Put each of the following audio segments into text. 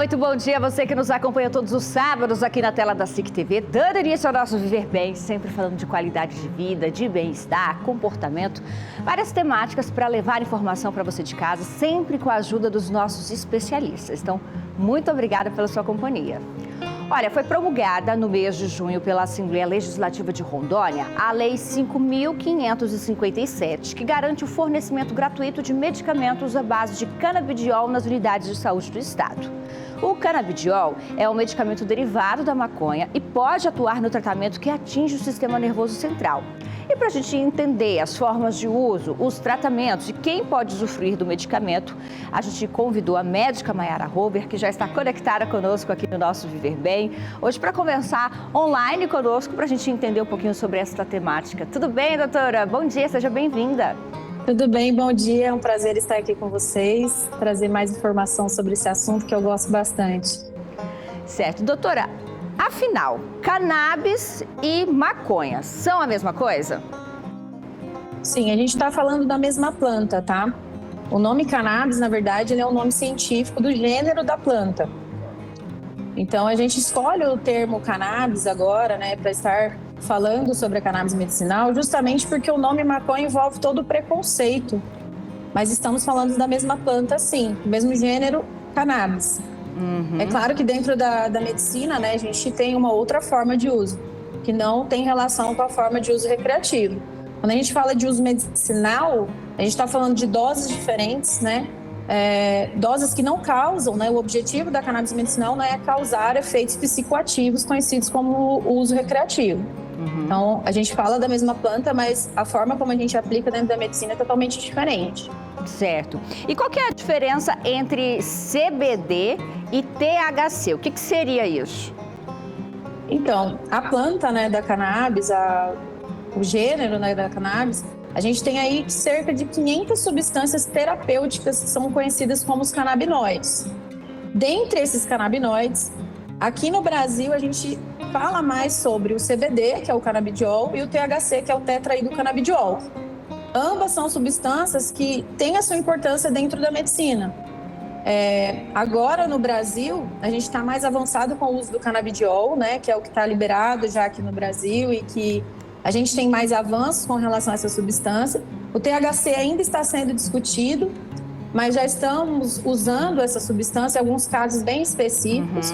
muito bom dia a você que nos acompanha todos os sábados aqui na tela da SIC TV, dando início ao nosso Viver Bem, sempre falando de qualidade de vida, de bem-estar, comportamento, várias temáticas para levar informação para você de casa, sempre com a ajuda dos nossos especialistas. Então, muito obrigada pela sua companhia. Olha, foi promulgada no mês de junho pela Assembleia Legislativa de Rondônia a Lei 5.557, que garante o fornecimento gratuito de medicamentos à base de canabidiol nas unidades de saúde do estado. O canabidiol é um medicamento derivado da maconha e pode atuar no tratamento que atinge o sistema nervoso central. E para a gente entender as formas de uso, os tratamentos e quem pode usufruir do medicamento, a gente convidou a médica Mayara Rober, que já está conectada conosco aqui no nosso Viver Bem, hoje para conversar online conosco, para a gente entender um pouquinho sobre essa temática. Tudo bem, doutora? Bom dia, seja bem-vinda. Tudo bem, bom dia. É um prazer estar aqui com vocês, trazer mais informação sobre esse assunto que eu gosto bastante. Certo. Doutora, afinal, cannabis e maconha são a mesma coisa? Sim, a gente está falando da mesma planta, tá? O nome cannabis, na verdade, ele é um nome científico do gênero da planta. Então, a gente escolhe o termo cannabis agora, né, para estar falando sobre a cannabis medicinal, justamente porque o nome maconha envolve todo o preconceito. Mas estamos falando da mesma planta, sim, do mesmo gênero, cannabis. É claro que dentro da medicina, né, a gente tem uma outra forma de uso, que não tem relação com a forma de uso recreativo. Quando a gente fala de uso medicinal, a gente está falando de doses diferentes, né? Doses que não causam, né? O objetivo da cannabis medicinal não é causar efeitos psicoativos conhecidos como uso recreativo. Então, a gente fala da mesma planta, mas a forma como a gente aplica dentro da medicina é totalmente diferente. Certo. E qual que é a diferença entre CBD e THC? O que seria isso? Então, a planta, né, da cannabis, o gênero, né, da cannabis, a gente tem aí cerca de 500 substâncias terapêuticas que são conhecidas como os canabinoides. Dentre esses canabinoides, aqui no Brasil a gente fala mais sobre o CBD, que é o canabidiol, e o THC, que é o tetraidrocanabidiol. Ambas são substâncias que têm a sua importância dentro da medicina. Agora, no Brasil, a gente está mais avançado com o uso do canabidiol, né, que é o que está liberado já aqui no Brasil e que a gente tem mais avanços com relação a essa substância. O THC ainda está sendo discutido, mas já estamos usando essa substância em alguns casos bem específicos.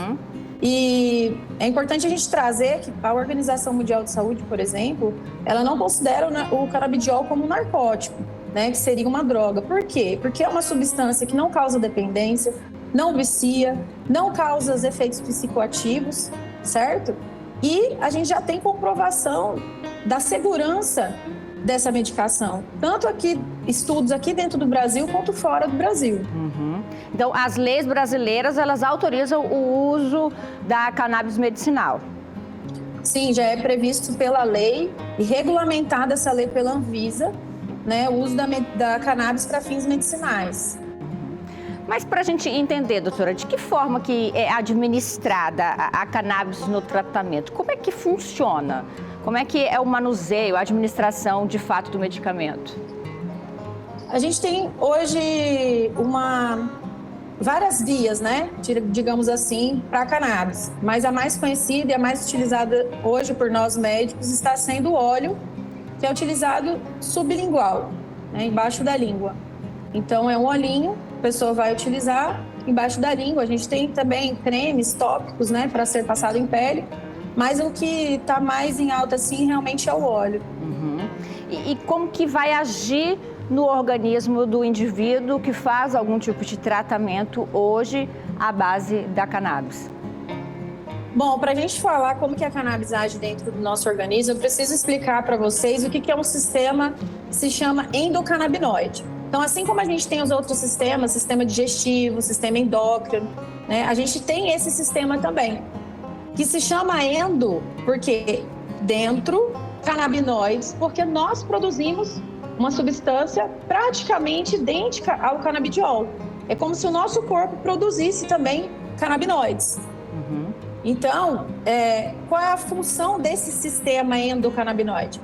E é importante a gente trazer que a Organização Mundial de Saúde, por exemplo, ela não considera o canabidiol como um narcótico, né, que seria uma droga. Por quê? Porque é uma substância que não causa dependência, não vicia, não causa os efeitos psicoativos, certo? E a gente já tem comprovação da segurança dessa medicação, tanto aqui, estudos aqui dentro do Brasil, quanto fora do Brasil. Então, as leis brasileiras, elas autorizam o uso da cannabis medicinal? Sim, já é previsto pela lei e regulamentada essa lei pela Anvisa, né, o uso da cannabis para fins medicinais. Mas para a gente entender, doutora, de que forma que é administrada a cannabis no tratamento? Como é que funciona? Como é que é o manuseio, a administração de fato do medicamento? A gente tem hoje várias vias, né, digamos assim, para a cannabis. Mas a mais conhecida e a mais utilizada hoje por nós médicos está sendo o óleo, que é utilizado sublingual, né, embaixo da língua. Então, é um olhinho, a pessoa vai utilizar embaixo da língua. A gente tem também cremes tópicos, né, para ser passado em pele. Mas o que está mais em alta, assim, realmente é o óleo. E como que vai agir no organismo do indivíduo que faz algum tipo de tratamento hoje à base da cannabis? Bom, para a gente falar como que a cannabis age dentro do nosso organismo, eu preciso explicar para vocês o que é um sistema que se chama endocannabinoide. Então, assim como a gente tem os outros sistemas, sistema digestivo, sistema endócrino, né, a gente tem esse sistema também, que se chama endo, porque dentro, canabinoides, porque nós produzimos uma substância praticamente idêntica ao canabidiol. É como se o nosso corpo produzisse também canabinoides. Então, qual é a função desse sistema endocannabinoide?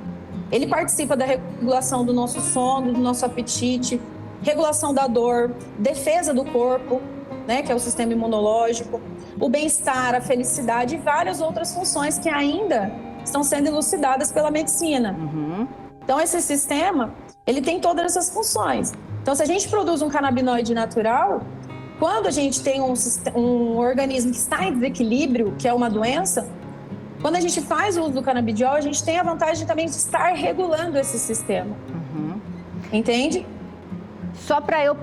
Ele participa da regulação do nosso sono, do nosso apetite, regulação da dor, defesa do corpo, né, que é o sistema imunológico, o bem-estar, a felicidade e várias outras funções que ainda estão sendo elucidadas pela medicina. Então, esse sistema, ele tem todas essas funções. Então, se a gente produz um canabinoide natural, quando a gente tem um organismo que está em desequilíbrio, que é uma doença, quando a gente faz o uso do canabidiol, a gente tem a vantagem também de estar regulando esse sistema. Entende? Só para eu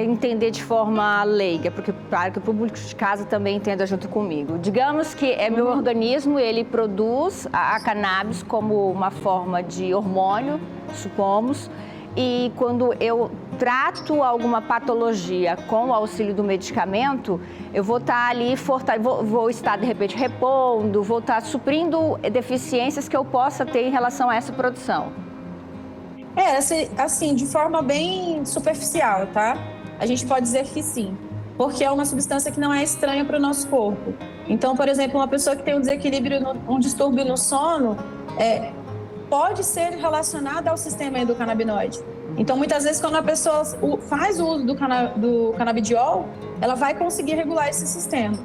entender de forma leiga, porque claro que o público de casa também entenda junto comigo. Digamos que meu organismo, ele produz a cannabis como uma forma de hormônio, supomos, e quando eu trato alguma patologia com o auxílio do medicamento, eu vou estar ali, vou estar de repente repondo, vou estar suprindo deficiências que eu possa ter em relação a essa produção. Assim, de forma bem superficial, tá? A gente pode dizer que sim, porque é uma substância que não é estranha para o nosso corpo. Então, por exemplo, uma pessoa que tem um desequilíbrio, um distúrbio no sono, pode ser relacionada ao sistema endocannabinoide. Então, muitas vezes, quando a pessoa faz o uso do canabidiol, ela vai conseguir regular esse sistema.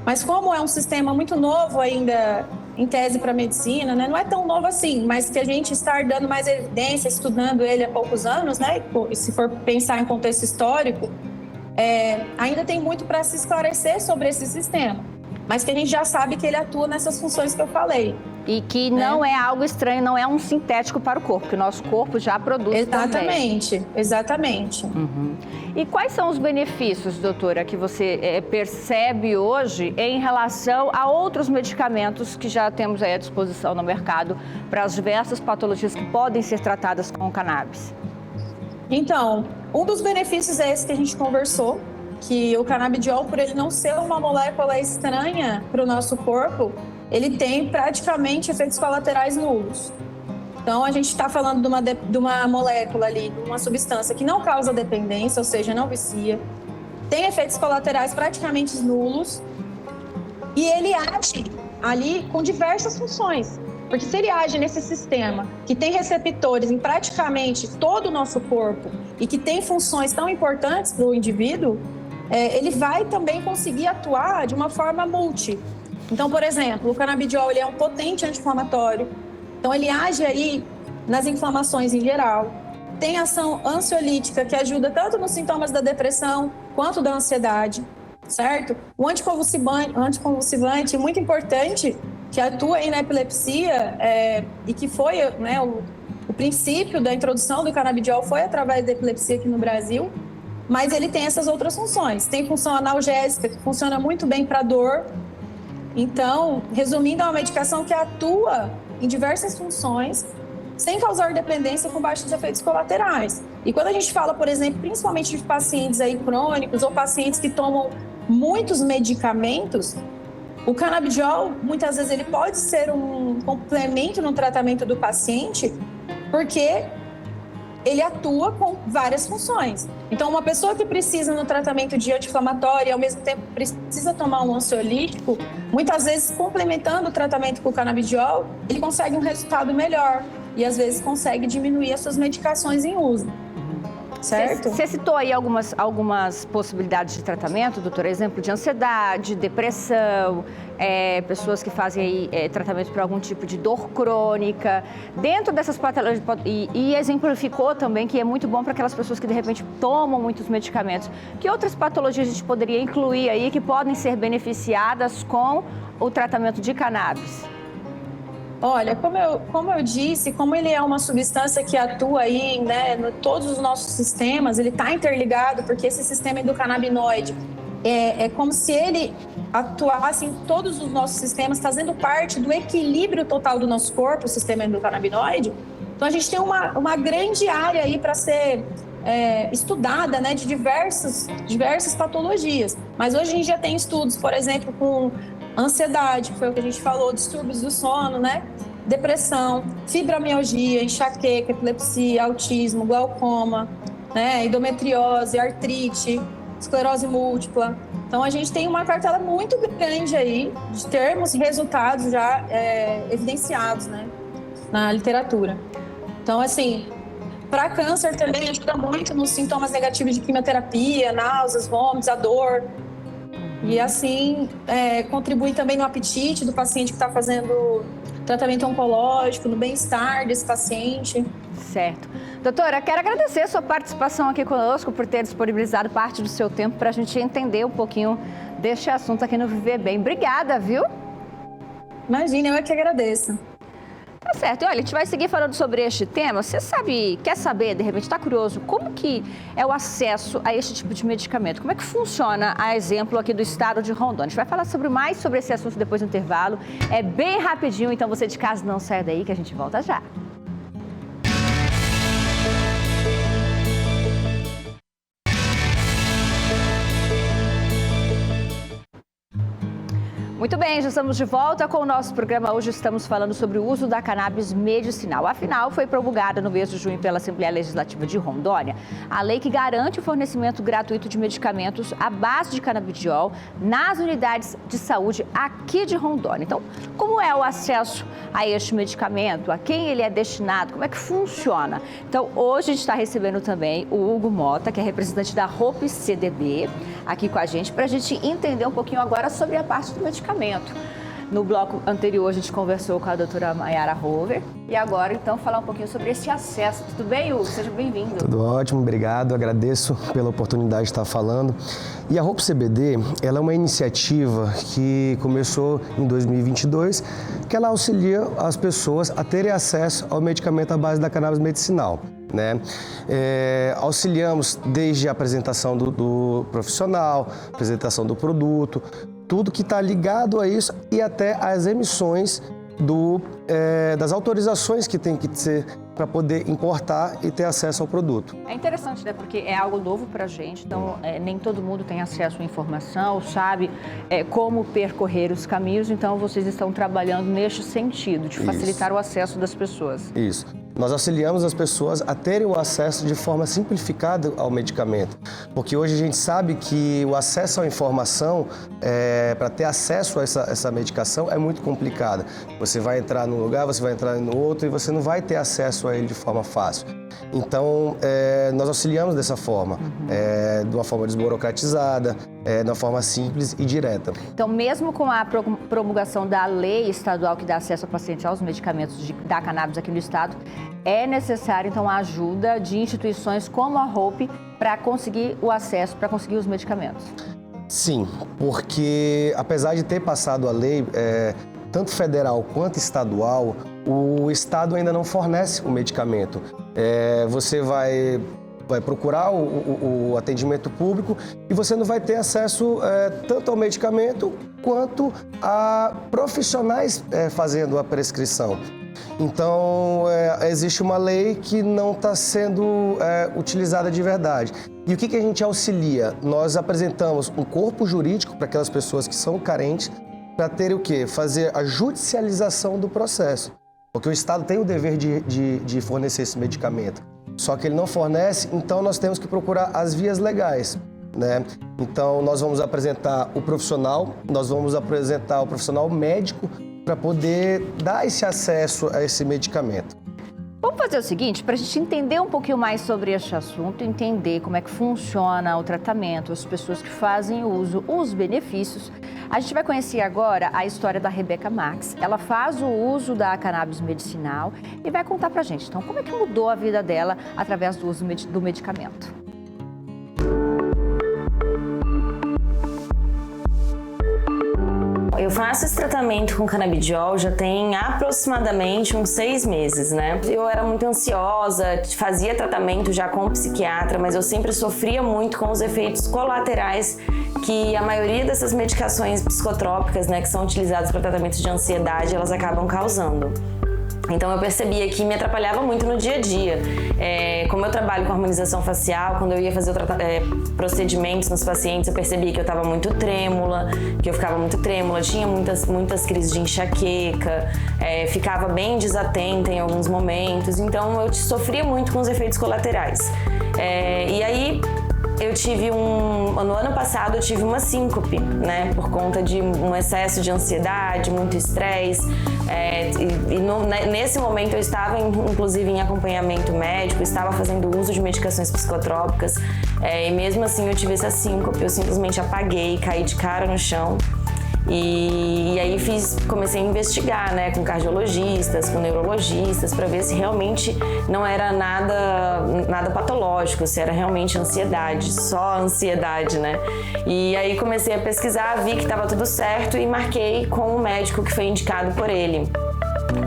Mas como é um sistema muito novo ainda, em tese para a medicina, né? Não é tão novo assim, mas que a gente está dando mais evidência, estudando ele há poucos anos, né? E se for pensar em contexto histórico, ainda tem muito para se esclarecer sobre esse sistema, mas que a gente já sabe que ele atua nessas funções que eu falei. E que não é algo estranho, não é um sintético para o corpo, que o nosso corpo já produz também. Exatamente. E quais são os benefícios, doutora, que você percebe hoje em relação a outros medicamentos que já temos aí à disposição no mercado para as diversas patologias que podem ser tratadas com o cannabis? Então, um dos benefícios é esse que a gente conversou, que o canabidiol, por ele não ser uma molécula estranha para o nosso corpo, ele tem praticamente efeitos colaterais nulos. Então, a gente está falando de uma molécula ali, de uma substância que não causa dependência, ou seja, não vicia, tem efeitos colaterais praticamente nulos e ele age ali com diversas funções. Porque se ele age nesse sistema que tem receptores em praticamente todo o nosso corpo e que tem funções tão importantes para o indivíduo, ele vai também conseguir atuar de uma forma multi. Então, por exemplo, o canabidiol ele é um potente anti-inflamatório, então ele age aí nas inflamações em geral. Tem ação ansiolítica que ajuda tanto nos sintomas da depressão quanto da ansiedade, certo? O anticonvulsivante muito importante que atua aí na epilepsia e que foi, né, o princípio da introdução do canabidiol foi através da epilepsia aqui no Brasil, mas ele tem essas outras funções. Tem função analgésica, que funciona muito bem para dor. Então, resumindo, é uma medicação que atua em diversas funções, sem causar dependência, com baixos efeitos colaterais. E quando a gente fala, por exemplo, principalmente de pacientes aí crônicos ou pacientes que tomam muitos medicamentos, o canabidiol, muitas vezes, ele pode ser um complemento no tratamento do paciente, porque ele atua com várias funções. Então, uma pessoa que precisa no tratamento de anti-inflamatório e, ao mesmo tempo, precisa tomar um ansiolítico, muitas vezes, complementando o tratamento com o canabidiol, ele consegue um resultado melhor e, às vezes, consegue diminuir as suas medicações em uso. Certo? Você citou aí algumas possibilidades de tratamento, doutora, exemplo de ansiedade, depressão, pessoas que fazem aí, tratamento para algum tipo de dor crônica. Dentro dessas patologias, e exemplificou também que é muito bom para aquelas pessoas que de repente tomam muitos medicamentos. Que outras patologias a gente poderia incluir aí que podem ser beneficiadas com o tratamento de cannabis? Olha, como eu disse, como ele é uma substância que atua aí, né, em todos os nossos sistemas, ele está interligado, porque esse sistema endocannabinoide é como se ele atuasse em todos os nossos sistemas, fazendo parte do equilíbrio total do nosso corpo, o sistema endocannabinoide. Então, a gente tem uma grande área aí para ser estudada, né, de diversas patologias. Mas hoje a gente já tem estudos, por exemplo, com ansiedade, que foi o que a gente falou, distúrbios do sono, né? Depressão, fibromialgia, enxaqueca, epilepsia, autismo, glaucoma, né? Endometriose, artrite, esclerose múltipla. Então, a gente tem uma cartela muito grande aí de termos e resultados já evidenciados, né? Na literatura. Então, assim, para câncer também ajuda muito nos sintomas negativos de quimioterapia, náuseas, vômitos, a dor. E assim, contribui também no apetite do paciente que está fazendo tratamento oncológico, no bem-estar desse paciente. Certo. Doutora, quero agradecer a sua participação aqui conosco, por ter disponibilizado parte do seu tempo para a gente entender um pouquinho deste assunto aqui no Viver Bem. Obrigada, viu? Imagina, eu é que agradeço. Tá certo. E olha, a gente vai seguir falando sobre este tema. Você quer saber, de repente está curioso, como que é o acesso a este tipo de medicamento? Como é que funciona, a exemplo aqui do estado de Rondônia? A gente vai falar mais sobre esse assunto depois do intervalo. É bem rapidinho, então você de casa não sai daí que a gente volta já. Muito bem, já estamos de volta com o nosso programa. Hoje estamos falando sobre o uso da cannabis medicinal. Afinal, foi promulgada no mês de junho pela Assembleia Legislativa de Rondônia a lei que garante o fornecimento gratuito de medicamentos à base de canabidiol nas unidades de saúde aqui de Rondônia. Então, como é o acesso a este medicamento? A quem ele é destinado? Como é que funciona? Então, hoje a gente está recebendo também o Hugo Mota, que é representante da Hope CDB, aqui com a gente, para a gente entender um pouquinho agora sobre a parte do medicamento. No bloco anterior, a gente conversou com a doutora Mayara Rover e agora, então, falar um pouquinho sobre esse acesso. Tudo bem, Hugo? Seja bem-vindo. Tudo ótimo, obrigado. Agradeço pela oportunidade de estar falando. E a Hope CBD, ela é uma iniciativa que começou em 2022, que ela auxilia as pessoas a terem acesso ao medicamento à base da cannabis medicinal. Auxiliamos desde a apresentação do profissional, apresentação do produto, tudo que está ligado a isso e até as emissões das autorizações que tem que ser para poder importar e ter acesso ao produto. É interessante, né? Porque é algo novo para a gente, então nem todo mundo tem acesso à informação, sabe como percorrer os caminhos, então vocês estão trabalhando neste sentido, de facilitar o acesso das pessoas. Isso. Nós auxiliamos as pessoas a terem o acesso de forma simplificada ao medicamento, porque hoje a gente sabe que o acesso à informação, para ter acesso a essa medicação, é muito complicado. Você vai entrar num lugar, você vai entrar no outro e você não vai ter acesso a ele de forma fácil. Então, nós auxiliamos dessa forma, de uma forma desburocratizada, de uma forma simples e direta. Então, mesmo com a promulgação da lei estadual que dá acesso ao paciente aos medicamentos da cannabis aqui no estado, é necessário, então, a ajuda de instituições como a Hope para conseguir o acesso, para conseguir os medicamentos? Sim, porque apesar de ter passado a lei, tanto federal quanto estadual, o estado ainda não fornece o medicamento. Você vai procurar o atendimento público e você não vai ter acesso tanto ao medicamento quanto a profissionais fazendo a prescrição. Então, existe uma lei que não está sendo utilizada de verdade. E o que a gente auxilia? Nós apresentamos um corpo jurídico para aquelas pessoas que são carentes para ter o quê? Fazer a judicialização do processo. Porque o Estado tem o dever de fornecer esse medicamento. Só que ele não fornece, então nós temos que procurar as vias legais, né? Então, nós vamos apresentar o profissional, nós vamos apresentar o profissional médico para poder dar esse acesso a esse medicamento. Vamos fazer o seguinte, para a gente entender um pouquinho mais sobre este assunto, entender como é que funciona o tratamento, as pessoas que fazem uso, os benefícios. A gente vai conhecer agora a história da Rebeca Max. Ela faz o uso da cannabis medicinal e vai contar pra gente, então, como é que mudou a vida dela através do uso do medicamento. Eu faço esse tratamento com canabidiol já tem aproximadamente uns 6 meses, né? Eu era muito ansiosa, fazia tratamento já com o psiquiatra, mas eu sempre sofria muito com os efeitos colaterais que a maioria dessas medicações psicotrópicas, né, que são utilizadas para tratamento de ansiedade, elas acabam causando. Então eu percebia que me atrapalhava muito no dia a dia. Como eu trabalho com harmonização facial, quando eu ia fazer procedimentos nos pacientes, eu percebia que eu estava muito trêmula, que eu ficava muito trêmula, tinha muitas crises de enxaqueca, ficava bem desatenta em alguns momentos, então eu sofria muito com os efeitos colaterais. E aí no ano passado eu tive uma síncope, né? Por conta de um excesso de ansiedade, muito estresse. Nesse momento eu estava, inclusive, em acompanhamento médico, estava fazendo uso de medicações psicotrópicas. E mesmo assim eu tive essa síncope, eu simplesmente apaguei, caí de cara no chão. E aí comecei a investigar, né, com cardiologistas, com neurologistas, para ver se realmente não era nada patológico, se era realmente ansiedade, só ansiedade, né? E aí comecei a pesquisar, vi que estava tudo certo e marquei com o médico que foi indicado por ele.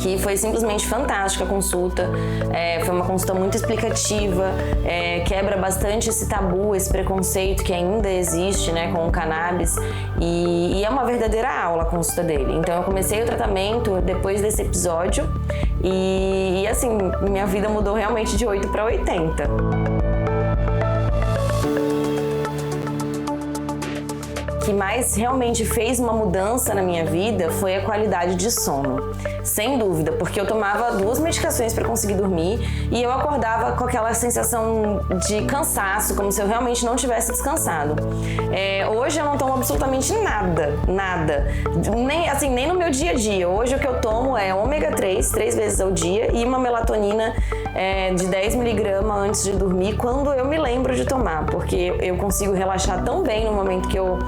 Que foi simplesmente fantástica a consulta, foi uma consulta muito explicativa, quebra bastante esse tabu, esse preconceito que ainda existe, né, com o cannabis, e é uma verdadeira aula a consulta dele. Então eu comecei o tratamento depois desse episódio e assim, minha vida mudou realmente de 8 para 80. O que mais realmente fez uma mudança na minha vida foi a qualidade de sono. Sem dúvida, porque eu tomava 2 medicações para conseguir dormir e eu acordava com aquela sensação de cansaço, como se eu realmente não tivesse descansado. Hoje eu não tomo absolutamente nada. Nem no meu dia a dia. Hoje o que eu tomo é ômega 3 vezes ao dia e uma melatonina de 10 mg antes de dormir, quando eu me lembro de tomar, porque eu consigo relaxar tão bem no momento que eu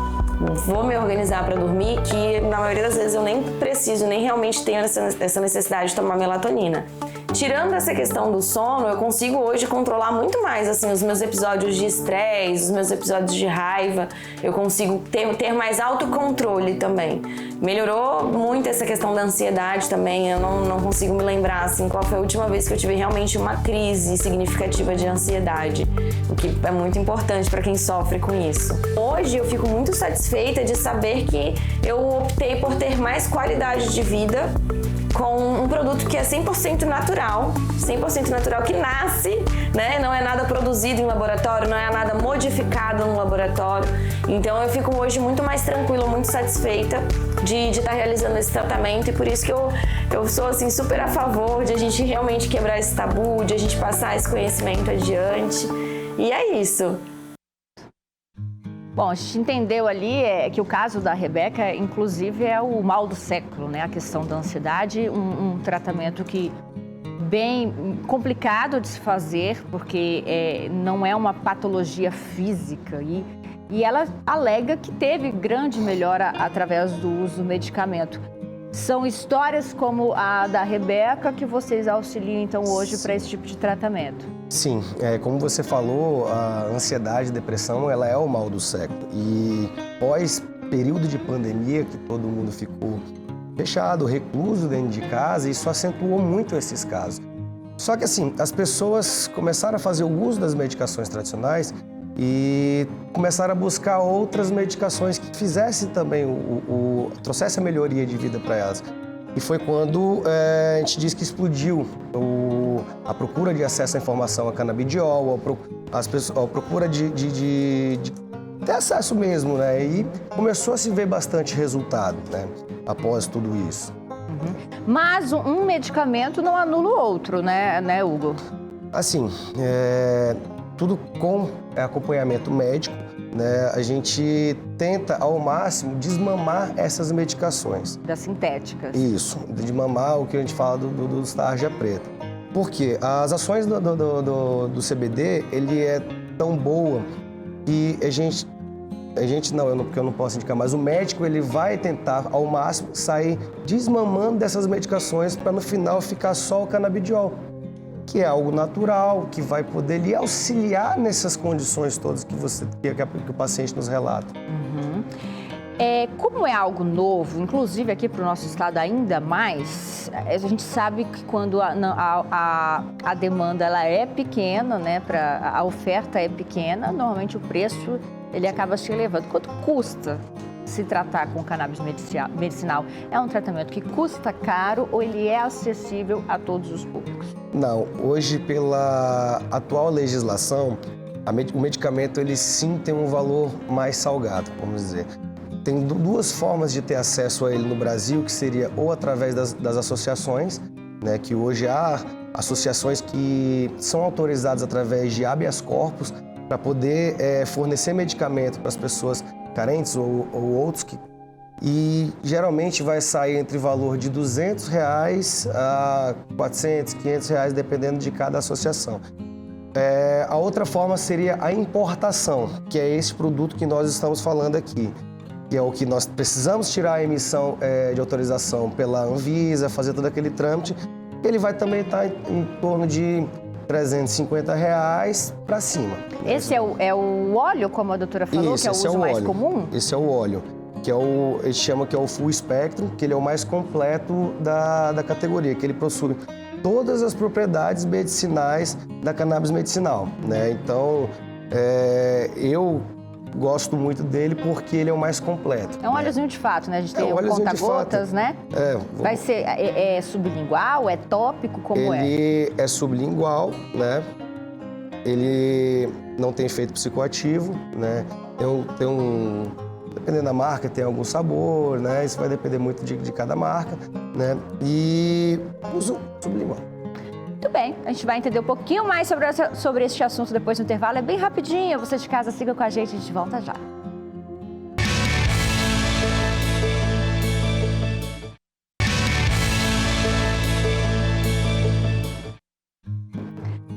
vou me organizar para dormir, que na maioria das vezes eu nem preciso, nem realmente tenho essa necessidade de tomar melatonina. Tirando essa questão do sono, eu consigo hoje controlar muito mais assim, os meus episódios de estresse, os meus episódios de raiva. Eu consigo ter mais autocontrole também. Melhorou muito essa questão da ansiedade também. Eu não consigo me lembrar assim, qual foi a última vez que eu tive realmente uma crise significativa de ansiedade, o que é muito importante para quem sofre com isso. Hoje eu fico muito satisfeita de saber que eu optei por ter mais qualidade de vida com um produto que é 100% natural, que nasce, né? Não é nada produzido em laboratório, não é nada modificado no laboratório. Então eu fico hoje muito mais tranquila, muito satisfeita de estar realizando esse tratamento, e por isso que eu sou assim super a favor de a gente realmente quebrar esse tabu, de a gente passar esse conhecimento adiante. E é isso. Bom, a gente entendeu ali que o caso da Rebeca, inclusive, é o mal do século, né? A questão da ansiedade, um tratamento que bem complicado de se fazer, porque não é uma patologia física e ela alega que teve grande melhora através do uso do medicamento. São histórias como a da Rebeca que vocês auxiliam, então, hoje para esse tipo de tratamento? Sim, como você falou, a ansiedade e depressão, ela é o mal do século. E pós período de pandemia, que todo mundo ficou fechado, recluso dentro de casa, isso acentuou muito esses casos. Só que assim, as pessoas começaram a fazer o uso das medicações tradicionais e começaram a buscar outras medicações que fizessem também, trouxesse a melhoria de vida para elas. E foi quando a gente diz que explodiu a procura de acesso à informação a canabidiol, a procura de ter acesso mesmo, né? E começou a se ver bastante resultado, né? Após tudo isso. Uhum. Mas um medicamento não anula o outro, né, Hugo? Assim, tudo com acompanhamento médico, né? A gente tenta ao máximo desmamar essas medicações. Das sintéticas. Isso, de mamar o que a gente fala dos tarja preta. Por quê? As ações do CBD, ele é tão boa que porque eu não posso indicar, mas o médico ele vai tentar ao máximo sair desmamando dessas medicações para no final ficar só o canabidiol, que é algo natural, que vai poder lhe auxiliar nessas condições todas que o paciente nos relata. Uhum. Como é algo novo, inclusive aqui para o nosso estado ainda mais, a gente sabe que quando a demanda ela é pequena, né, a oferta é pequena, normalmente o preço ele acaba se elevando. Quanto custa se tratar com cannabis medicinal? É um tratamento que custa caro ou ele é acessível a todos os públicos? Não, hoje pela atual legislação, o medicamento ele sim tem um valor mais salgado, vamos dizer. Tem 2 formas de ter acesso a ele no Brasil, que seria ou através das associações, né, que hoje há associações que são autorizadas através de habeas corpus para poder fornecer medicamento para as pessoas carentes ou outros e geralmente vai sair entre valor de R$200 a R$400, R$500, dependendo de cada associação. A outra forma seria a importação, que é esse produto que nós estamos falando aqui, que é o que nós precisamos tirar a emissão de autorização pela Anvisa, fazer todo aquele trâmite. Ele vai também estar em torno de R$350 para cima. Esse é o óleo, como a doutora falou, Isso, que é o uso mais comum? Esse é o óleo, que ele chama que é o Full Spectrum, que ele é o mais completo da categoria, que ele possui todas as propriedades medicinais da cannabis medicinal, né? Então, eu gosto muito dele porque ele é o mais completo. É um óleozinho de fato, né? A gente tem um o óleozinho de conta-gotas, fato. né? Vai ser sublingual, é tópico, como Ele é sublingual, né? Ele não tem efeito psicoativo, né? Dependendo da marca, tem algum sabor, né? Isso vai depender muito de cada marca, né? E uso sublingual. Muito bem, a gente vai entender um pouquinho mais sobre este assunto depois do intervalo. É bem rapidinho, você de casa siga com a gente volta já.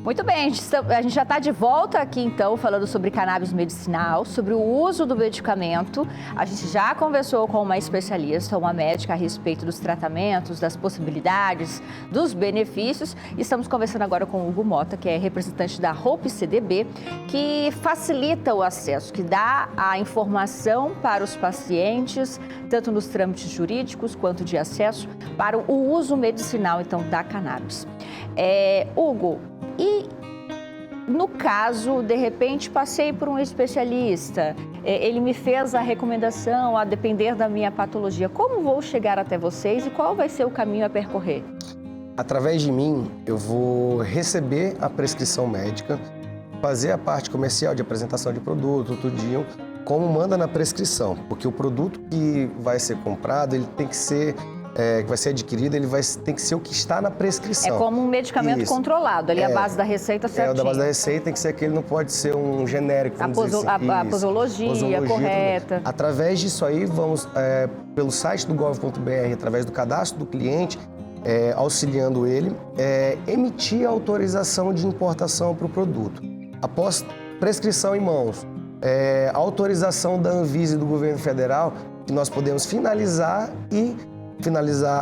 Muito bem, a gente já está de volta aqui então falando sobre cannabis medicinal, sobre o uso do medicamento. A gente já conversou com uma especialista, uma médica a respeito dos tratamentos, das possibilidades, dos benefícios. Estamos conversando agora com o Hugo Mota, que é representante da Hope CDB, que facilita o acesso, que dá a informação para os pacientes, tanto nos trâmites jurídicos quanto de acesso, para o uso medicinal então da cannabis. Hugo, e no caso, de repente, passei por um especialista, ele me fez a recomendação a depender da minha patologia. Como vou chegar até vocês e qual vai ser o caminho a percorrer? Através de mim, eu vou receber a prescrição médica, fazer a parte comercial de apresentação de produto, tudinho, como manda na prescrição. Porque o produto que vai ser comprado, ele tem que ser... que vai ser adquirido, tem que ser o que está na prescrição. É como um medicamento controlado, ali a base da receita certinho. Da base da receita tem que ser aquele, não pode ser um genérico, vamos dizer assim. A posologia correta. Através disso aí, vamos, pelo site do gov.br, através do cadastro do cliente, auxiliando ele, emitir a autorização de importação para o produto. Após prescrição em mãos, autorização da Anvisa e do governo federal, que nós podemos finalizar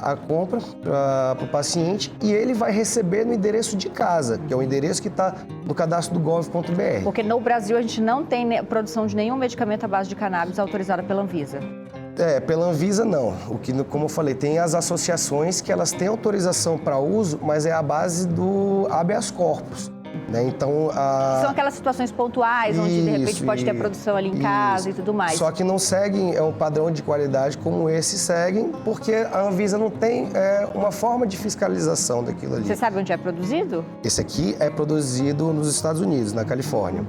a compra para o paciente e ele vai receber no endereço de casa, que é o endereço que está no cadastro do gov.br. Porque no Brasil a gente não tem produção de nenhum medicamento à base de cannabis autorizada pela Anvisa. Pela Anvisa não. Como eu falei, tem as associações que elas têm autorização para uso, mas é a base do habeas corpus. Né? Então, são aquelas situações pontuais, onde de repente pode ter a produção ali em casa e tudo mais. Só que não seguem um padrão de qualidade como esse seguem, porque a Anvisa não tem uma forma de fiscalização daquilo ali. Você sabe onde é produzido? Esse aqui é produzido nos Estados Unidos, na Califórnia.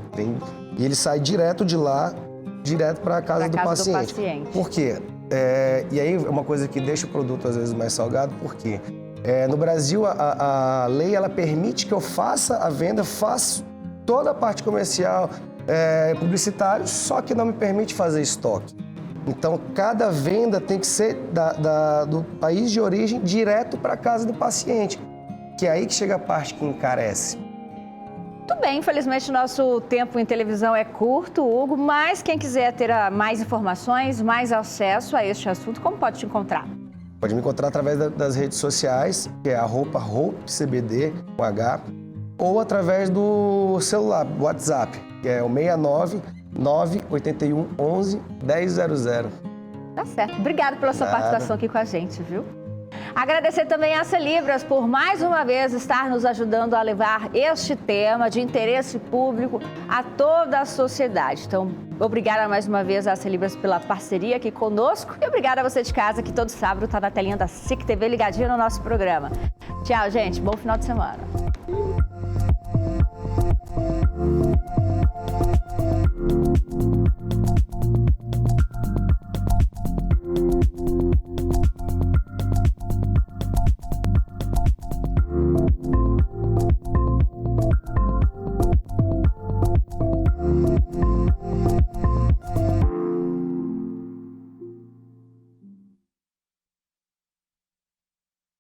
E ele sai direto de lá, direto para a casa do paciente. Por quê? E aí é uma coisa que deixa o produto às vezes mais salgado, por quê? No Brasil, a lei ela permite que eu faça a venda, faço toda a parte comercial, publicitário, só que não me permite fazer estoque. Então, cada venda tem que ser do país de origem direto para a casa do paciente, que é aí que chega a parte que encarece. Muito bem, infelizmente nosso tempo em televisão é curto, Hugo, mas quem quiser ter mais informações, mais acesso a este assunto, como pode te encontrar? Pode me encontrar através das redes sociais, que é a HopeCBD, com H, ou através do celular, do WhatsApp, que é o 69 981 11 1000. Tá certo. Obrigada pela sua participação aqui com a gente, viu? Agradecer também a Celibras por mais uma vez estar nos ajudando a levar este tema de interesse público a toda a sociedade. Então, obrigada mais uma vez a Celibras pela parceria aqui conosco e obrigada a você de casa que todo sábado está na telinha da SIC TV ligadinho no nosso programa. Tchau, gente. Bom final de semana.